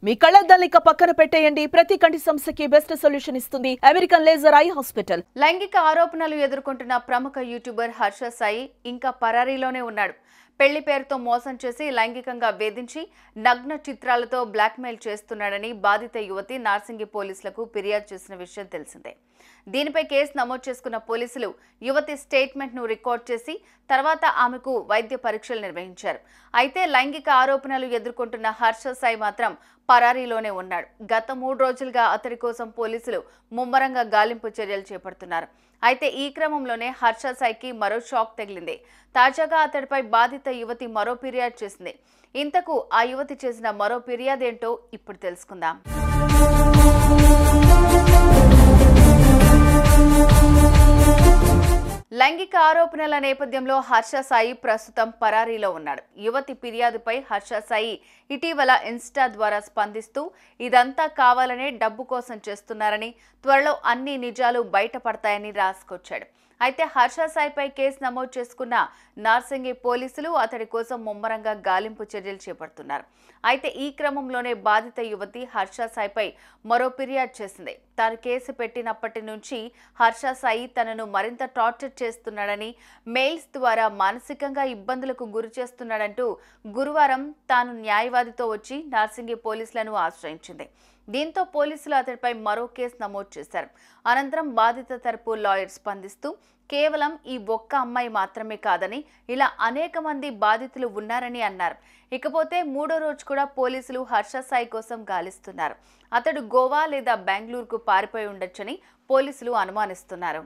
మీ కళ్ళద్దాలిక పక్కన పెట్టేయండి. ప్రతి కంటి సమస్యకి బెస్ట్ సొల్యూషన్ ఇస్తుంది అమెరికన్ లేజర్ ఐ హాస్పిటల్. లైంగిక ఆరోపణలు ఎదుర్కొంటున్న ప్రముఖ యూట్యూబర్ హర్ష సాయి ఇంకా పరారీలోనే ఉన్నాడు. పెళ్లి పేరుతో మోసం చేసి లైంగికంగా వేధించి నగ్న చిత్రాలతో బ్లాక్మెయిల్ చేస్తున్నాడని బాధిత యువతి నార్సింగి పోలీసులకు ఫిర్యాదు చేసిన విషయం తెలిసిందే. దీనిపై కేసు నమోదు చేసుకున్న పోలీసులు యువతి స్టేట్మెంట్ ను రికార్డ్ చేసి తర్వాత ఆమెకు వైద్య పరీక్షలు నిర్వహించారు. అయితే లైంగిక ఆరోపణలు ఎదుర్కొంటున్న హర్ష సాయి మాత్రం పరారీలోనే ఉన్నాడు. గత 3 రోజులుగా అతడి కోసం పోలీసులు ముమ్మరంగా గాలింపు చర్యలు చేపడుతున్నారు. అయితే ఈ క్రమంలోనే హర్ష సాయికి మరో షాక్ తగిలింది. తాజాగా అతడిపై బాధిత యువతి మరో ఫిర్యాదు చేసింది. ఇంతకు ఆ యువతి చేసిన మరో ఫిర్యాదేంటో ఇప్పుడు తెలుసుకుందాం. లైంగిక ఆరోపణల నేపథ్యంలో హర్ష సాయి ప్రస్తుతం పరారీలో ఉన్నాడు. యువతి ఫిర్యాదుపై హర్ష సాయి ఇటీవల ఇన్స్టా ద్వారా స్పందిస్తూ ఇదంతా కావాలనే డబ్బు కోసం చేస్తున్నారని, త్వరలో అన్ని నిజాలు బయటపడతాయని రాసుకొచ్చాడు. అయితే హర్ష సాయిపై కేసు నమోదు చేసుకున్న నార్సింగి పోలీసులు అతడి కోసం ముమ్మరంగా గాలింపు చర్యలు చేపడుతున్నారు. అయితే ఈ క్రమంలోనే బాధిత యువతి హర్ష సాయిపై మరో ఫిర్యాదు చేసింది. తాను కేసు పెట్టినప్పటి నుంచి హర్ష సాయి తనను మరింత టార్చర్ చేస్తున్నాడని, మెయిల్స్ ద్వారా మానసికంగా ఇబ్బందులకు గురి చేస్తున్నాడంటూ గురువారం తాను న్యాయవాదితో వచ్చి నార్సింగి పోలీసులను ఆశ్రయించింది. దీంతో పోలీసులు అతడిపై మరో కేసు నమోదు చేశారు. అనంతరం బాధిత తరపు లాయర్ స్పందిస్తూ కేవలం ఈ ఒక్క అమ్మాయి మాత్రమే కాదని, ఇలా అనేక మంది బాధితులు ఉన్నారని అన్నారు. ఇకపోతే 3వ రోజు కూడా పోలీసులు హర్ష సాయి కోసం గాలిస్తున్నారు. అతడు గోవా లేదా బెంగళూరుకు పారిపోయి ఉండొచ్చని పోలీసులు అనుమానిస్తున్నారు.